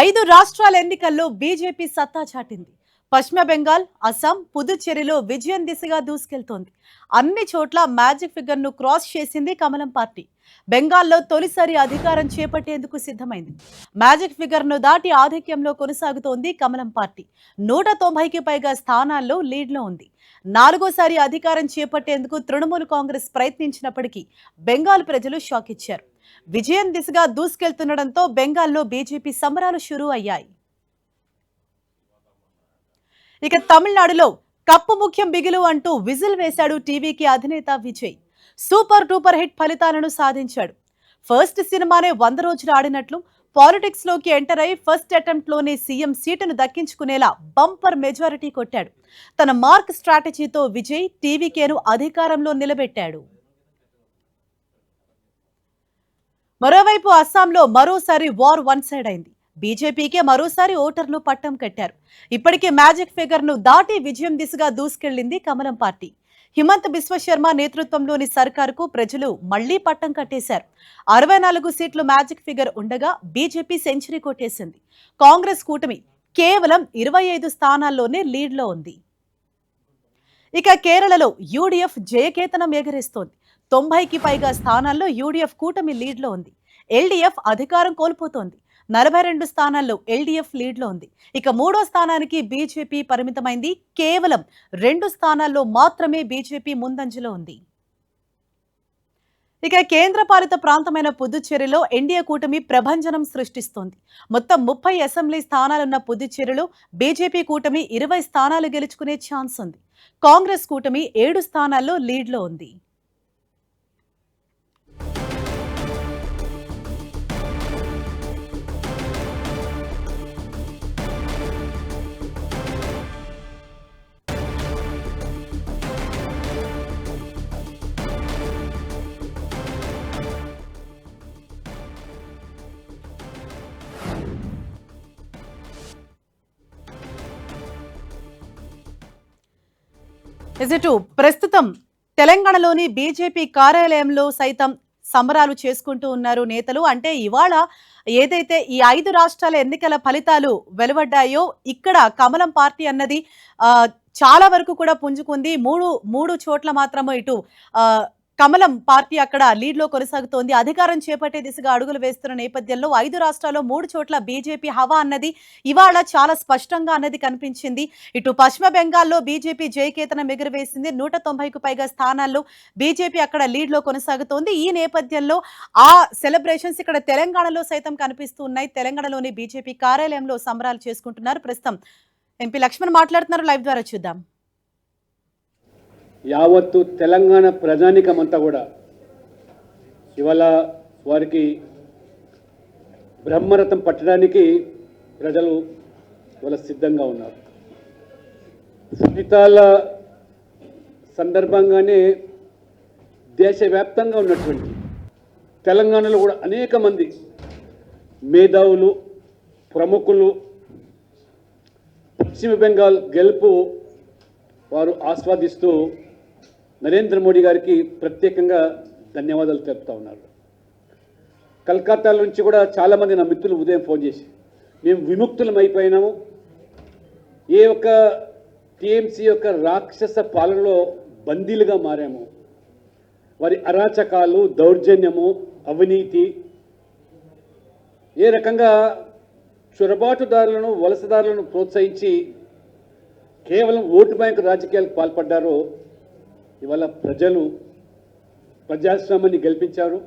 ఐదు రాష్ట్రాల ఎన్నికల్లో బీజేపీ సత్తా చాటింది. పశ్చిమ బెంగాల్, అస్సాం, పుదుచ్చేరిలో విజయం దిశగా దూసుకెళ్తోంది. అన్ని చోట్ల మ్యాజిక్ ఫిగర్ ను క్రాస్ చేసింది కమలం పార్టీ. బెంగాల్లో తొలిసారి అధికారం చేపట్టేందుకు సిద్ధమైంది. మ్యాజిక్ ఫిగర్ ను దాటి ఆధిక్యంలో కొనసాగుతోంది కమలం పార్టీ. 190కి పైగా స్థానాల్లో లీడ్లో ఉంది. నాలుగోసారి అధికారం చేపట్టేందుకు తృణమూల్ కాంగ్రెస్ ప్రయత్నించినప్పటికీ బెంగాల్ ప్రజలు షాక్ ఇచ్చారు. విజయం దిశగా దూసుకెళ్తుండటంతో బెంగాల్లో బీజేపీ సంబరాలు షురూ అయ్యాయి. ఇక తమిళనాడులో కప్పు ముఖ్యం బిగులు అంటూ విజిల్ వేశాడు టీవీకి అధినేత విజయ్. సూపర్ డూపర్ హిట్ ఫలితాలను సాధించాడు. ఫస్ట్ సినిమానే 100 రోజులు ఆడినట్లు పాలిటిక్స్ లోకి ఎంటర్ అయి ఫస్ట్ అటెంప్ట్ లోనే సీఎం సీటును దక్కించుకునేలా బంపర్ మెజారిటీ కొట్టాడు. తన మార్క్ స్ట్రాటజీతో విజయ్ టీవీకేను అధికారంలో నిలబెట్టాడు. మరోవైపు అస్సాంలో మరోసారి వార్ వన్ సైడ్ అయింది. బీజేపీకే మరోసారి ఓటర్లు పట్టం కట్టారు. ఇప్పటికే మ్యాజిక్ ఫిగర్ ను దాటి విజయం దిశగా దూసుకెళ్లింది కమలం పార్టీ. హిమంత్ బిశ్వశర్మ నేతృత్వంలోని సర్కారుకు ప్రజలు మళ్లీ పట్టం కట్టేశారు. 64 సీట్లు మ్యాజిక్ ఫిగర్ ఉండగా బీజేపీ సెంచరీ కొట్టేసింది. కాంగ్రెస్ కూటమి కేవలం 25 స్థానాల్లోనే లీడ్లో ఉంది. ఇక కేరళలో యూడీఎఫ్ జయకేతనం ఎగరేస్తోంది. 90కి పైగా స్థానాల్లో యూడీఎఫ్ కూటమి లీడ్లో ఉంది. ఎల్డీఎఫ్ అధికారం కోల్పోతోంది. 42 స్థానాల్లో ఎల్డీఎఫ్ లీడ్లో ఉంది. ఇక మూడో స్థానానికి బీజేపీ పరిమితమైంది. కేవలం 2 స్థానాల్లో మాత్రమే బీజేపీ ముందంజలో ఉంది. ఇక కేంద్రపాలిత ప్రాంతమైన పుదుచ్చేరిలో ఎన్డీఏ కూటమి ప్రభంజనం సృష్టిస్తోంది. మొత్తం 30 అసెంబ్లీ స్థానాలున్న పుదుచ్చేరిలో బీజేపీ కూటమి 20 స్థానాలు గెలుచుకునే ఛాన్స్ ఉంది. కాంగ్రెస్ కూటమి 7 స్థానాల్లో లీడ్లో ఉంది. ప్రస్తుతం తెలంగాణలోని బీజేపీ కార్యాలయంలో సైతం సంబరాలు చేసుకుంటూ ఉన్నారు నేతలు. అంటే ఇవాళ ఏదైతే ఈ 5 రాష్ట్రాల ఎన్నికల ఫలితాలు వెలువడ్డాయో ఇక్కడ కమలం పార్టీ అన్నది చాలా వరకు కూడా పుంజుకుంది. మూడు చోట్ల మాత్రమే ఇటు కమలం పార్టీ అక్కడ లీడ్ లో కొనసాగుతోంది. అధికారం చేపట్టే దిశగా అడుగులు వేస్తున్న నేపథ్యంలో 5 రాష్ట్రాల్లో 3 చోట్ల బీజేపీ హవా అన్నది ఇవాళ చాలా స్పష్టంగా అన్నది కనిపించింది. ఇటు పశ్చిమ బెంగాల్లో బీజేపీ జయకేతనం ఎగురవేసింది. 190కు పైగా స్థానాల్లో బీజేపీ అక్కడ లీడ్ లో కొనసాగుతోంది. ఈ నేపథ్యంలో ఆ సెలబ్రేషన్స్ ఇక్కడ తెలంగాణలో సైతం కనిపిస్తూ ఉన్నాయి. తెలంగాణలోని బీజేపీ కార్యాలయంలో సంబరాలు చేసుకుంటున్నారు. ప్రస్తుతం ఎంపీ లక్ష్మణ్ మాట్లాడుతున్నారు. లైవ్ ద్వారా చూద్దాం. యావత్తు తెలంగాణ ప్రజానికమంతా కూడా ఇవాళ వారికి బ్రహ్మరథం పట్టడానికి ప్రజలు ఇవాళ సిద్ధంగా ఉన్నారు. ఫలితాల సందర్భంగానే దేశవ్యాప్తంగా ఉన్నటువంటి తెలంగాణలో కూడా అనేక మంది మేధావులు, ప్రముఖులు పశ్చిమ బెంగాల్ గెలుపు వారు ఆస్వాదిస్తూ నరేంద్ర మోడీ గారికి ప్రత్యేకంగా ధన్యవాదాలు తెలుపుతా ఉన్నారు. కలకత్తా నుంచి కూడా చాలామంది నా మిత్రులు ఉదయం ఫోన్ చేసి మేము విముక్తులం అయిపోయినాము, ఏ ఒక్క టీఎంసీ యొక్క రాక్షస పాలనలో బందీలుగా మారాము, వారి అరాచకాలు, దౌర్జన్యము, అవినీతి, ఏ రకంగా చొరబాటుదారులను, వలసదారులను ప్రోత్సహించి కేవలం ఓటు బ్యాంకు రాజకీయాలకు పాల్పడ్డారో ఇవాళ ప్రజలు ప్రజాస్వామ్యాన్ని గెలిపించారు.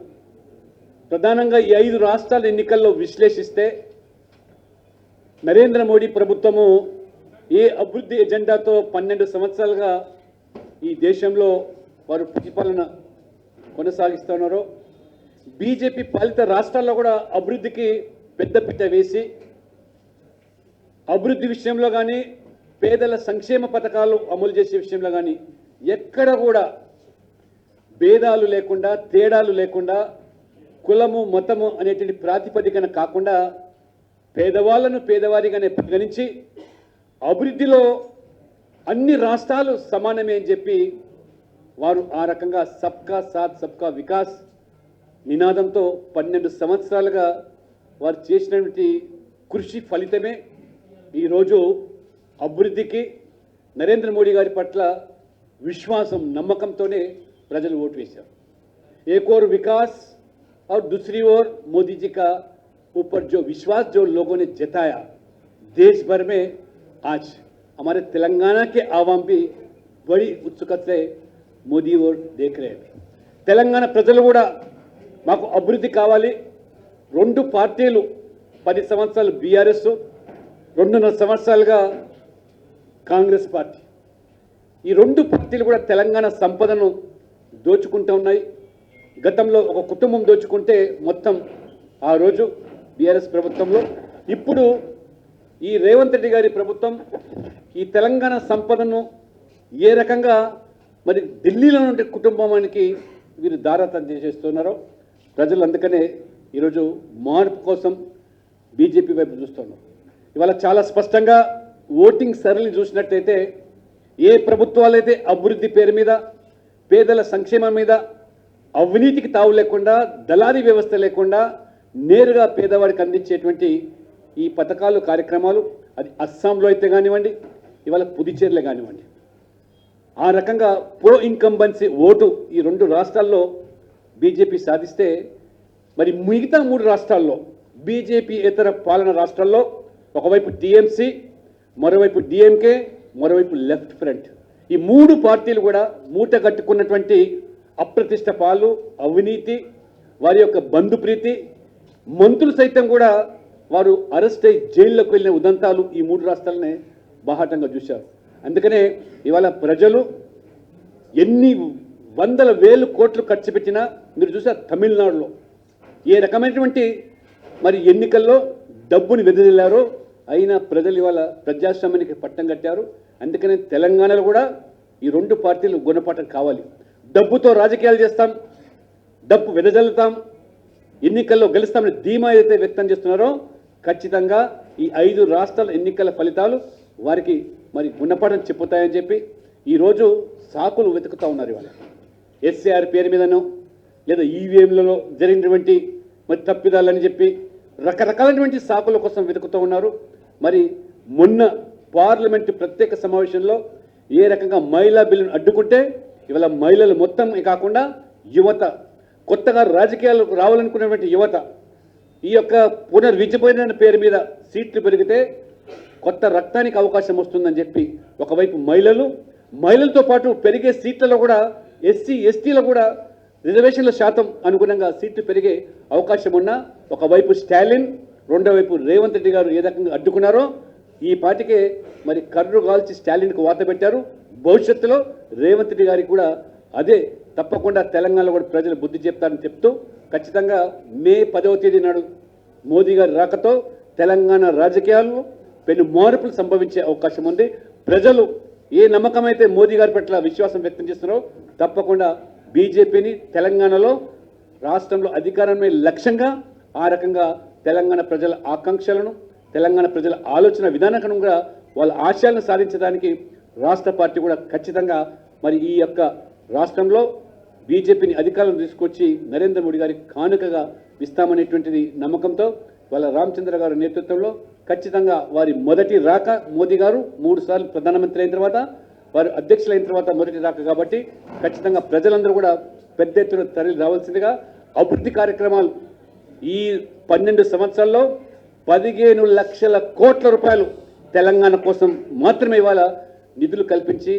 ప్రధానంగా ఈ 5 రాష్ట్రాల ఎన్నికల్లో విశ్లేషిస్తే నరేంద్ర మోడీ ప్రభుత్వము ఏ అభివృద్ధి ఎజెండాతో 12 సంవత్సరాలుగా ఈ దేశంలో వారు పరిపాలన కొనసాగిస్తున్నారో, బీజేపీ పాలిత రాష్ట్రాల్లో కూడా అభివృద్ధికి పెద్దపీట వేసి అభివృద్ధి విషయంలో కానీ పేదల సంక్షేమ పథకాలు అమలు చేసే విషయంలో కానీ ఎక్కడ కూడా భేదాలు లేకుండా, తేడాలు లేకుండా, కులము మతము అనేటువంటి ప్రాతిపదికన కాకుండా పేదవాళ్లను పేదవారిగానే పరిగణించి అభివృద్ధిలో అన్ని రాష్ట్రాలు సమానమే అని చెప్పి వారు ఆ రకంగా సబ్కా సాత్ సబ్కా వికాస్ నినాదంతో 12 సంవత్సరాలుగా వారు చేసినటువంటి కృషి ఫలితమే ఈరోజు అభివృద్ధికి నరేంద్ర మోడీ గారి పట్ల విశ్వాసం నమ్మకంతోనే ప్రజలు ఓటు వేశారు. एक और विकास और दूसरी ओर मोदी जी का ऊपर जो विश्वास जो लोगों ने जताया, देश भर में आज हमारे तेलंगाना के आवाम भी बड़ी उत्सुकता से मोदी ओर देख रहे हैं. तेलंगाना ప్రజలు కూడా మాకు అభివృద్ధి కావాలి. రెండు పార్టీలు 10 సంవత్సరాలు బీఆర్ఎస్, 2.5 సంవత్సరాలుగా కాంగ్రెస్ పార్టీ, ఈ రెండు పార్టీలు కూడా తెలంగాణ సంపదను దోచుకుంటూ ఉన్నాయి. గతంలో ఒక కుటుంబం దోచుకుంటే మొత్తం ఆ రోజు బీఆర్ఎస్ ప్రభుత్వంలో, ఇప్పుడు ఈ రేవంత్ రెడ్డి గారి ప్రభుత్వం ఈ తెలంగాణ సంపదను ఏ రకంగా మరి ఢిల్లీలో ఉండే కుటుంబానికి వీరు దారాతం చేసేస్తున్నారో ప్రజలు అందుకనే ఈరోజు మార్పు కోసం బీజేపీ వైపు చూస్తున్నారు. ఇవాళ చాలా స్పష్టంగా ఓటింగ్ సరళిని చూసినట్లయితే ఏ ప్రభుత్వాలైతే అభివృద్ధి పేరు మీద, పేదల సంక్షేమం మీద, అవినీతికి తావు లేకుండా, దళారీ వ్యవస్థ లేకుండా నేరుగా పేదవాడికి అందించేటువంటి ఈ పథకాలు, కార్యక్రమాలు, అది అస్సాంలో అయితే కానివ్వండి, ఇవాళ పుదుచ్చేరిలో కానివ్వండి, ఆ రకంగా ప్రో ఇన్కంబెన్సీ ఓటు ఈ రెండు రాష్ట్రాల్లో బీజేపీ సాధిస్తే, మరి మిగతా 3 రాష్ట్రాల్లో బీజేపీ ఇతర పాలన రాష్ట్రాల్లో ఒకవైపు టీఎంసీ, మరోవైపు డిఎంకే, మరోవైపు లెఫ్ట్ ఫ్రంట్, ఈ 3 పార్టీలు కూడా మూట కట్టుకున్నటువంటి అప్రతిష్ట పాలు, అవినీతి, వారి యొక్క బంధుప్రీతి, మంత్రులు సైతం కూడా వారు అరెస్ట్ అయి జైల్లోకి వెళ్ళిన ఉదంతాలు ఈ 3 రాష్ట్రాలనే బాహాటంగా చూశారు. అందుకనే ఇవాళ ప్రజలు ఎన్ని వందల వేలు కోట్లు ఖర్చు పెట్టినా, మీరు చూసారు తమిళనాడులో ఏ రకమైనటువంటి మరి ఎన్నికల్లో డబ్బుని వెదజల్లారో, అయినా ప్రజలు ఇవాళ ప్రజాస్వామ్యానికి పట్టం కట్టారు. అందుకనే తెలంగాణలో కూడా ఈ 2 పార్టీలు గుణపాఠం కావాలి. డబ్బుతో రాజకీయాలు చేస్తాం, డబ్బు వెదజల్లుతాం, ఎన్నికల్లో గెలుస్తామని ధీమా ఏదైతే వ్యక్తం చేస్తున్నారో, ఖచ్చితంగా ఈ 5 రాష్ట్రాల ఎన్నికల ఫలితాలు వారికి మరి గుణపాఠం చెప్పుతాయని చెప్పి ఈరోజు సాకులు వెతుకుతూ ఉన్నారు. ఇవాళ ఎస్ఏఆర్ పేరు మీదనో లేదా ఈవీఎంలలో జరిగినటువంటి మరి తప్పిదాలని చెప్పి రకరకాలైనటువంటి సాకుల కోసం వెతుకుతూ ఉన్నారు. మరి మొన్న పార్లమెంటు ప్రత్యేక సమావేశంలో ఏ రకంగా మహిళా బిల్లును అడ్డుకుంటే, ఇవాళ మహిళలు మొత్తం కాకుండా యువత, కొత్తగా రాజకీయాలకు రావాలనుకున్నటువంటి యువత, ఈ యొక్క పునర్విచిపోయిన పేరు మీద సీట్లు పెరిగితే కొత్త రక్తానికి అవకాశం వస్తుందని చెప్పి ఒకవైపు మహిళలతో పాటు పెరిగే సీట్లలో కూడా ఎస్సీ ఎస్టీలో కూడా రిజర్వేషన్ల శాతం అనుగుణంగా సీట్లు పెరిగే అవకాశం ఉన్నా, ఒకవైపు స్టాలిన్, రెండో వైపు రేవంత్ రెడ్డి గారు ఏ రకంగా అడ్డుకున్నారో, ఈ పాటికే మరి కర్రు కాల్చి స్టాలిన్కు వాత పెట్టారు. భవిష్యత్తులో రేవంత్ రెడ్డి గారికి కూడా అదే తప్పకుండా తెలంగాణలో కూడా ప్రజలు బుద్ధి చెప్తారని చెప్తూ, ఖచ్చితంగా మే 10వ తేదీ నాడు మోదీ గారి రాకతో తెలంగాణ రాజకీయాల్లో పెను మార్పులు సంభవించే అవకాశం ఉంది. ప్రజలు ఏ నమ్మకమైతే మోదీ గారి పట్ల విశ్వాసం వ్యక్తం చేస్తున్నారో, తప్పకుండా బీజేపీని తెలంగాణలో రాష్ట్రంలో అధికారమే లక్ష్యంగా, ఆ రకంగా తెలంగాణ ప్రజల ఆకాంక్షలను, తెలంగాణ ప్రజల ఆలోచన విధానంగా వాళ్ళ ఆశయాలను సాధించడానికి రాష్ట్ర పార్టీ కూడా ఖచ్చితంగా మరి ఈ యొక్క రాష్ట్రంలో బీజేపీని అధికారంలో తీసుకొచ్చి నరేంద్ర మోడీ గారికి కానుకగా ఇస్తామనేటువంటిది నమ్మకంతో వాళ్ళ రామచంద్ర గారి నేతృత్వంలో ఖచ్చితంగా వారి మొదటి రాక, మోదీ గారు 3 సార్లు ప్రధానమంత్రి అయిన తర్వాత, వారు అధ్యక్షులైన తర్వాత మొదటి రాక కాబట్టి ఖచ్చితంగా ప్రజలందరూ కూడా పెద్ద ఎత్తున తరలి రావాల్సిందిగా, అభివృద్ధి కార్యక్రమాలు ఈ 12 సంవత్సరాల్లో 15 లక్షల కోట్ల రూపాయలు తెలంగాణ కోసం మాత్రమే ఇవాళ నిధులు కల్పించి,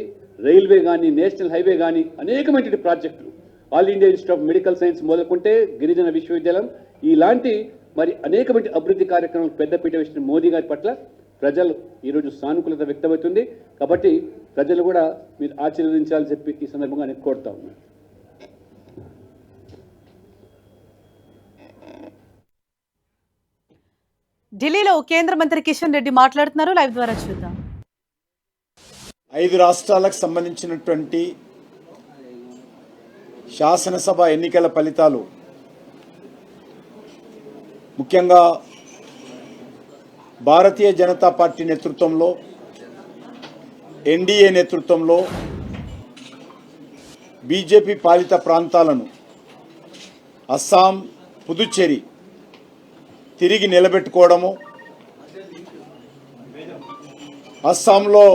రైల్వే కానీ, నేషనల్ హైవే కానీ, అనేకమైనటువంటి ప్రాజెక్టులు, All India Institute of Medical Science మొదలుకుంటే గిరిజన విశ్వవిద్యాలయం, ఇలాంటి మరి అనేకమైన అభివృద్ధి కార్యక్రమాలు పెద్దపీట వేసిన మోదీ గారి పట్ల ప్రజలు ఈరోజు సానుకూలత వ్యక్తమవుతుంది. కాబట్టి ప్రజలు కూడా మీరు ఆశీర్వదించాలని చెప్పి ఈ సందర్భంగా నేను కోరుతా ఉన్నాను. ఢిల్లీలో కేంద్ర మంత్రి కిషన్ రెడ్డి మాట్లాడుతున్నారు. లైవ్ ద్వారా చూద్దాం. 5 రాష్ట్రాలకు సంబంధించినటువంటి శాసనసభ ఎన్నికల ఫలితాలు, ముఖ్యంగా భారతీయ జనతా పార్టీ నేతృత్వంలో, ఎన్డీఏ నేతృత్వంలో బీజేపీ పాలిత ప్రాంతాలను అస్సాం, పుదుచ్చేరి తిరిగి నిలబెట్టుకోవడము, అస్సాంలో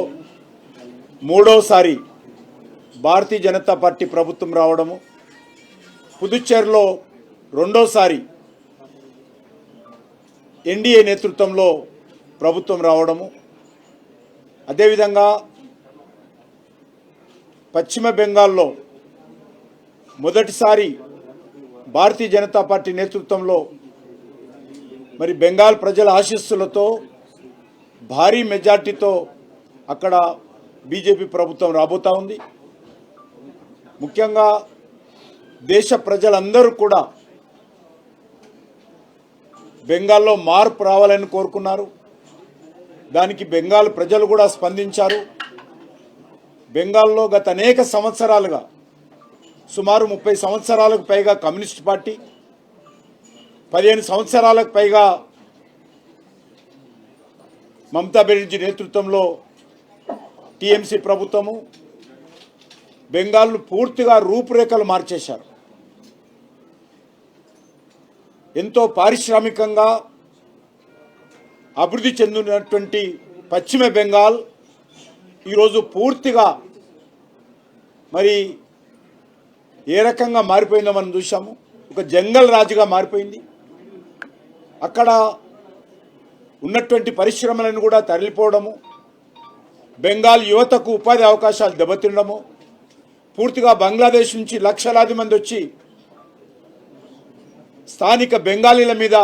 మూడోసారి భారతీయ జనతా పార్టీ ప్రభుత్వం రావడము, పుదుచ్చేరిలో రెండోసారి ఎన్డీఏ నేతృత్వంలో ప్రభుత్వం రావడము, అదేవిధంగా పశ్చిమ బెంగాల్లో మొదటిసారి భారతీయ జనతా పార్టీ నేతృత్వంలో మరి బెంగాల్ ప్రజల ఆశీస్సులతో భారీ మెజార్టీతో అక్కడ బీజేపీ ప్రభుత్వం రాబోతా ఉంది. ముఖ్యంగా దేశ ప్రజలందరూ కూడా బెంగాల్లో మార్పు రావాలని కోరుకున్నారు. దానికి బెంగాల్ ప్రజలు కూడా స్పందించారు. బెంగాల్లో గత అనేక సంవత్సరాలుగా సుమారు 30 సంవత్సరాలకు పైగా కమ్యూనిస్ట్ పార్టీ, 15 సంవత్సరాలకు పైగా మమతా బెనర్జీ నేతృత్వంలో టీఎంసీ ప్రభుత్వము బెంగాల్ను పూర్తిగా రూపురేఖలు మార్చేశారు. ఎంతో పారిశ్రామికంగా అభివృద్ధి చెందినటువంటి పశ్చిమ బెంగాల్ ఈరోజు పూర్తిగా మరి ఏ రకంగా మారిపోయిందో మనం చూసాము. ఒక జంగల్ రాజుగా మారిపోయింది. అక్కడ ఉన్నటువంటి పరిశ్రమలను కూడా తరలిపోవడము, బెంగాల్ యువతకు ఉపాధి అవకాశాలు దెబ్బతినడము, పూర్తిగా బంగ్లాదేశ్ నుంచి లక్షలాది మంది వచ్చి స్థానిక బెంగాలీల మీద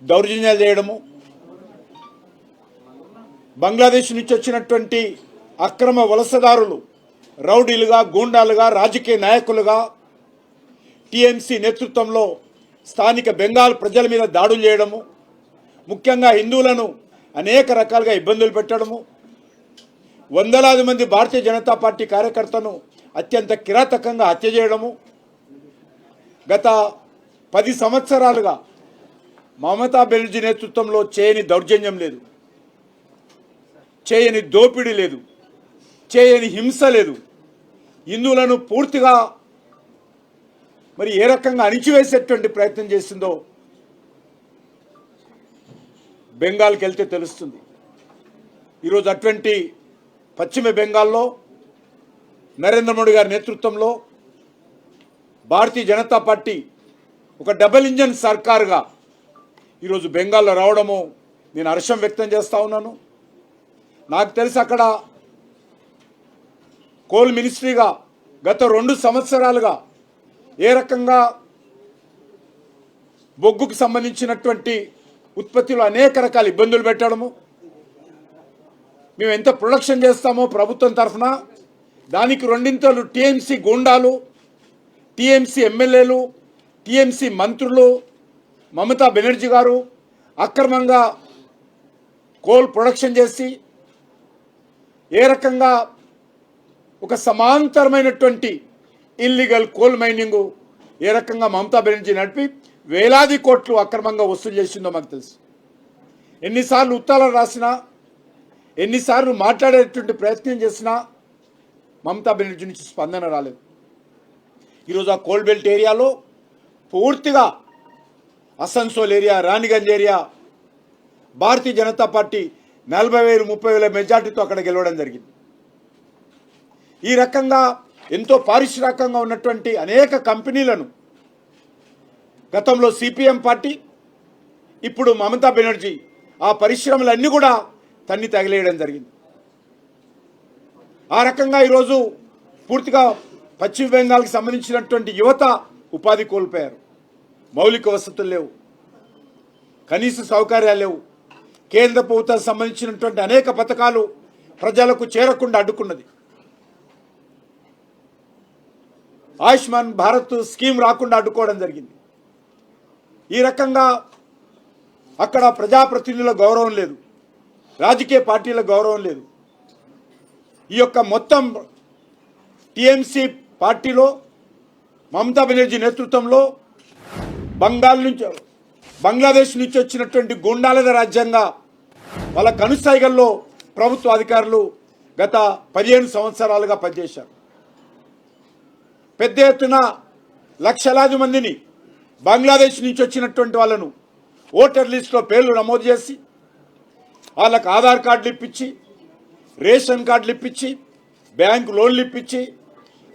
దౌర్జన్యాలు చేయడము, బంగ్లాదేశ్ నుంచి వచ్చినటువంటి అక్రమ వలసదారులు రౌడీలుగా, గూండాలుగా, రాజకీయ నాయకులుగా టీఎంసీ నేతృత్వంలో స్థానిక బెంగాల్ ప్రజల మీద దాడులు చేయడము, ముఖ్యంగా హిందువులను అనేక రకాలుగా ఇబ్బందులు పెట్టడము, వందలాది మంది భారతీయ జనతా పార్టీ కార్యకర్తను అత్యంత కిరాతకంగా హత్య చేయడము, గత 10 సంవత్సరాలుగా మమతా బెనర్జీ నేతృత్వంలో చేయని దౌర్జన్యం లేదు, చేయని దోపిడీ లేదు, చేయని హింస లేదు. హిందువులను పూర్తిగా మరి ఏ రకంగా అణిచివేసేటువంటి ప్రయత్నం చేసిందో బెంగాల్కి వెళ్తే తెలుస్తుంది. ఈరోజు అటువంటి పశ్చిమ బెంగాల్లో నరేంద్ర మోడీ గారి నేతృత్వంలో భారతీయ జనతా పార్టీ ఒక డబుల్ ఇంజన్ సర్కారుగా ఈరోజు బెంగాల్లో రావడము నేను హర్షం వ్యక్తం చేస్తూ ఉన్నాను. నాకు తెలిసి అక్కడ కోల్ మినిస్ట్రీగా గత 2 సంవత్సరాలుగా ఏ రకంగా బొగ్గుకు సంబంధించినటువంటి ఉత్పత్తిలో అనేక రకాల ఇబ్బందులు పెట్టడము, మేము ఎంత ప్రొడక్షన్ చేస్తామో ప్రభుత్వం తరఫున దానికి 2 టీఎంసీ గూండాలు, టీఎంసీ ఎమ్మెల్యేలు, టీఎంసీ మంత్రులు, మమతా బెనర్జీ గారు అక్రమంగా కోల్ ప్రొడక్షన్ చేసి ఏ రకంగా ఒక సమాంతరమైనటువంటి ఇల్లీగల్ కోల్ మైనింగ్ ఏ రకంగా మమతా బెనర్జీ నడిపి వేలాది కోట్లు అక్రమంగా వసూలు చేసిందో మాకు తెలుసు. ఎన్నిసార్లు ఉత్తరాలు రాసినా, ఎన్నిసార్లు మాట్లాడేటువంటి ప్రయత్నం చేసినా మమతా బెనర్జీ నుంచి స్పందన రాలేదు. ఈరోజు ఆ కోల్ బెల్ట్ ఏరియాలో పూర్తిగా Asansol area, Raniganj area Bharatiya Janata party 40,000 30,000 మెజార్టీతో అక్కడ గెలవడం జరిగింది. ఈ రకంగా ఎంతో పారిశ్రామికంగా ఉన్నటువంటి అనేక కంపెనీలను గతంలో సిపిఎం పార్టీ, ఇప్పుడు మమతా బెనర్జీ ఆ పరిశ్రమలన్నీ కూడా తన్ని తగిలేయడం జరిగింది. ఆ రకంగా ఈరోజు పూర్తిగా పశ్చిమ బెంగాల్కి సంబంధించినటువంటి యువత ఉపాధి కోల్పోయారు. మౌలిక వసతులు లేవు, కనీస సౌకర్యాలు లేవు. కేంద్ర ప్రభుత్వానికి సంబంధించినటువంటి అనేక పథకాలు ప్రజలకు చేరకుండా అడ్డుకున్నది. ఆయుష్మాన్ భారత్ స్కీమ్ రాకుండా అడ్డుకోవడం జరిగింది. ఈ రకంగా అక్కడ ప్రజాప్రతినిధుల గౌరవం లేదు, రాజకీయ పార్టీల గౌరవం లేదు. ఈ యొక్క మొత్తం టీఎంసీ పార్టీలో మమతా బెనర్జీ నేతృత్వంలో బంగ్లాదేశ్ నుంచి వచ్చినటువంటి గుండాల రాజ్యంగా వాళ్ళ కనుసైగల్లో ప్రభుత్వ అధికారులు గత 15 సంవత్సరాలుగా పనిచేశారు. పెద్ద ఎత్తున లక్షలాది మందిని బంగ్లాదేశ్ నుంచి వచ్చినటువంటి వాళ్ళను ఓటర్ లిస్టులో పేర్లు నమోదు చేసి వాళ్ళకు ఆధార్ కార్డులు ఇప్పించి రేషన్ కార్డులు ఇప్పించి బ్యాంకు లోన్లు ఇప్పించి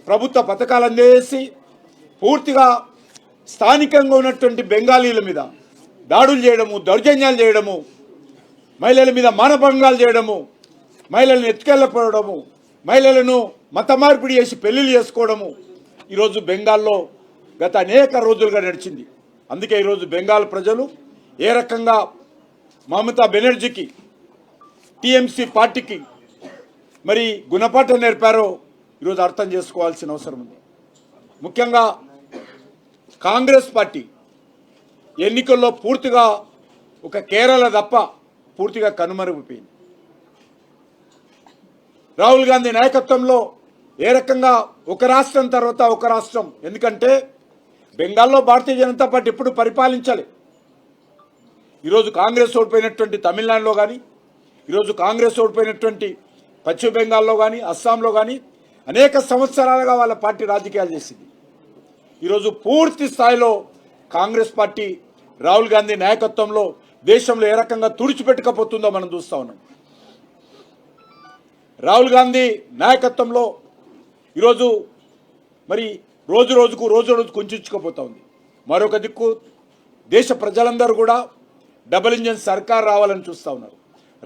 ప్రభుత్వ పథకాలు అందేసి పూర్తిగా స్థానికంగా ఉన్నటువంటి బెంగాలీల మీద దాడులు చేయడము, దౌర్జన్యాలు చేయడము, మహిళల మీద మానభంగాలు చేయడము, మహిళలను ఎత్తుకెళ్ళపోవడము, మహిళలను మత మార్పిడి చేసి పెళ్లిళ్ళు చేసుకోవడము ఈరోజు బెంగాల్లో గత అనేక రోజులుగా నడిచింది. అందుకే ఈరోజు బెంగాల్ ప్రజలు ఏ రకంగా మమతా బెనర్జీకి, టీఎంసీ పార్టీకి మరి గుణపాఠం నేర్పారో ఈరోజు అర్థం చేసుకోవాల్సిన అవసరం ఉంది. ముఖ్యంగా కాంగ్రెస్ పార్టీ ఎన్నికల్లో పూర్తిగా ఒక కేరళ తప్ప పూర్తిగా కనుమరుగైపోయింది. రాహుల్ గాంధీ నాయకత్వంలో ఏ రకంగా ఒక రాష్ట్రం తర్వాత ఒక రాష్ట్రం, ఎందుకంటే బెంగాల్లో భారతీయ జనతా పార్టీ ఎప్పుడు పరిపాలించాలి. ఈరోజు కాంగ్రెస్ ఓడిపోయినటువంటి తమిళనాడులో కానీ, ఈరోజు కాంగ్రెస్ ఓడిపోయినటువంటి పశ్చిమ బెంగాల్లో కానీ, అస్సాంలో కానీ అనేక సంవత్సరాలుగా వాళ్ళ పార్టీ రాజకీయాలు చేసింది. ఈరోజు పూర్తి స్థాయిలో కాంగ్రెస్ పార్టీ రాహుల్ గాంధీ నాయకత్వంలో దేశంలో ఏ రకంగా తుడిచిపెట్టకపోతుందో మనం చూస్తూ ఉన్నాం. రాహుల్ గాంధీ నాయకత్వంలో ఈరోజు మరి రోజు రోజుకు కుంచుకుపోతూ ఉంది. మరొక దిక్కు దేశ ప్రజలందరూ కూడా డబుల్ ఇంజన్ సర్కార్ రావాలని చూస్తూ ఉన్నారు.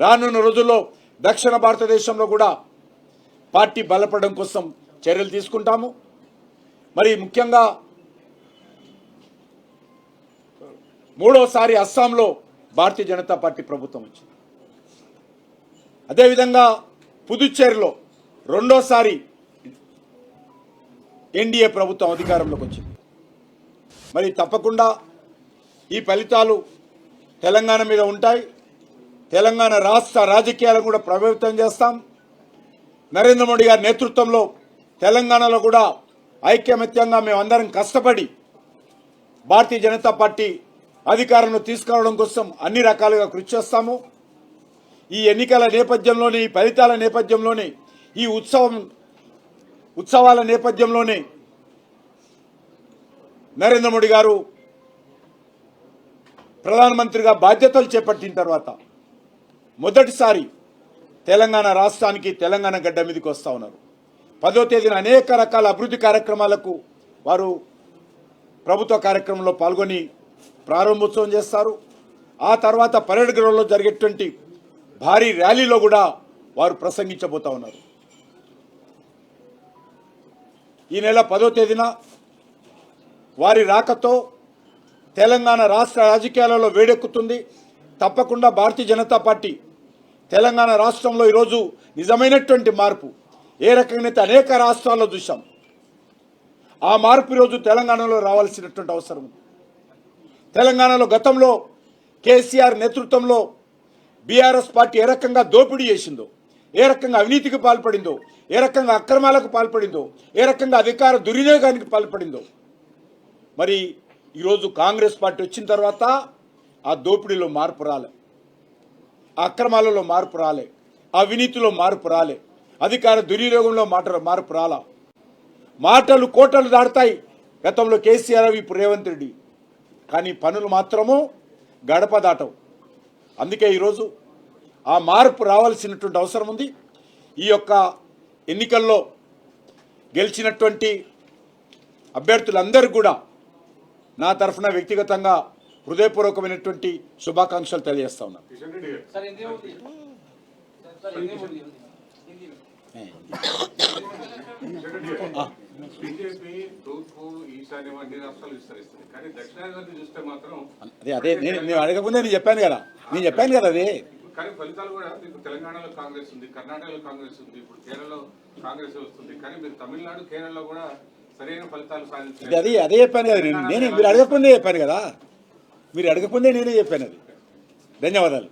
రానున్న రోజుల్లో దక్షిణ భారతదేశంలో కూడా పార్టీ బలపడడం కోసం చర్యలు తీసుకుంటాము. మరి ముఖ్యంగా మూడోసారి అస్సాంలో భారతీయ జనతా పార్టీ ప్రభుత్వం వచ్చింది. అదేవిధంగా పుదుచ్చేరిలో రెండోసారి ఎన్డీఏ ప్రభుత్వం అధికారంలోకి వచ్చింది. మరి తప్పకుండా ఈ ఫలితాలు తెలంగాణ మీద ఉంటాయి. తెలంగాణ రాష్ట్ర రాజకీయాలను కూడా ప్రభావితం చేస్తాం. నరేంద్ర మోడీ గారి నేతృత్వంలో తెలంగాణలో కూడా ఐక్యమత్యంగా మేమందరం కష్టపడి భారతీయ జనతా పార్టీ అధికారంలో తీసుకురావడం కోసం అన్ని రకాలుగా కృషి చేస్తాము. ఈ ఎన్నికల నేపథ్యంలోనే, ఈ ఫలితాల నేపథ్యంలోనే, ఈ ఉత్సవాల నేపథ్యంలోనే నరేంద్ర మోడీ గారు ప్రధానమంత్రిగా బాధ్యతలు చేపట్టిన తర్వాత మొదటిసారి తెలంగాణ రాష్ట్రానికి, తెలంగాణ గడ్డ మీదకి వస్తూ ఉన్నారు. 10వ తేదీన అనేక రకాల అభివృద్ధి కార్యక్రమాలకు వారు ప్రభుత్వ కార్యక్రమంలో పాల్గొని ప్రారంభోత్సవం చేస్తారు. ఆ తర్వాత పరేడ్ గ్రౌండ్లో జరిగేటువంటి భారీ ర్యాలీలో కూడా వారు ప్రసంగించబోతా ఉన్నారు. ఈ నెల 10వ తేదీన వారి రాకతో తెలంగాణ రాష్ట్ర రాజకీయాలలో వేడెక్కుతుంది. తప్పకుండా భారతీయ జనతా పార్టీ తెలంగాణ రాష్ట్రంలో ఈరోజు నిజమైనటువంటి మార్పు ఏ రకంగా అనేక రాష్ట్రాల్లో చూసాం. ఆ మార్పు ఈరోజు తెలంగాణలో రావాల్సినటువంటి అవసరం ఉంది. తెలంగాణలో గతంలో కేసీఆర్ నేతృత్వంలో బీఆర్ఎస్ పార్టీ ఏ రకంగా దోపిడీ చేసిందో, ఏ రకంగా అవినీతికి పాల్పడిందో, ఏ రకంగా అక్రమాలకు పాల్పడిందో, ఏ రకంగా అధికార దుర్వినియోగానికి పాల్పడిందో, మరి ఈరోజు కాంగ్రెస్ పార్టీ వచ్చిన తర్వాత ఆ దోపిడీలో మార్పు రాలే, ఆ అక్రమాలలో మార్పు రాలే, ఆ అవినీతిలో మార్పు రాలే, అధికార దుర్వినియోగంలో మార్పు రాలా. మాటలు కోటలు దాడతాయి. గతంలో కేసీఆర్, ఇప్పుడు రేవంత్ రెడ్డి, కానీ పనులు మాత్రము గడప దాటవు. అందుకే ఈరోజు ఆ మార్పు రావాల్సినటువంటి అవసరం ఉంది. ఈ యొక్క ఎన్నికల్లో గెలిచినటువంటి అభ్యర్థులందరికీ కూడా నా తరఫున వ్యక్తిగతంగా హృదయపూర్వకమైనటువంటి శుభాకాంక్షలు తెలియజేస్తా ఉన్నాను. బీజేపీ తూర్పు ఈశాన్య వంటి రాష్ట్రాలు విస్తరిస్తుంది, కానీ దక్షిణాది చూస్తే మాత్రం అదే నేను అడగకముందే నేను చెప్పాను కదా అదే. కానీ ఫలితాలు కూడా మీకు తెలంగాణలో కాంగ్రెస్ ఉంది, కర్ణాటకలో కాంగ్రెస్ ఉంది, ఇప్పుడు కేరళలో కాంగ్రెస్ వస్తుంది, కానీ మీరు తమిళనాడు, కేరళలో కూడా సరైన ఫలితాలు సాధించారు. అదే చెప్పాను కదా నేను మీరు అడగకముందే చెప్పాను కదా, మీరు అడగకముందే నేనే చెప్పాను అది. ధన్యవాదాలు.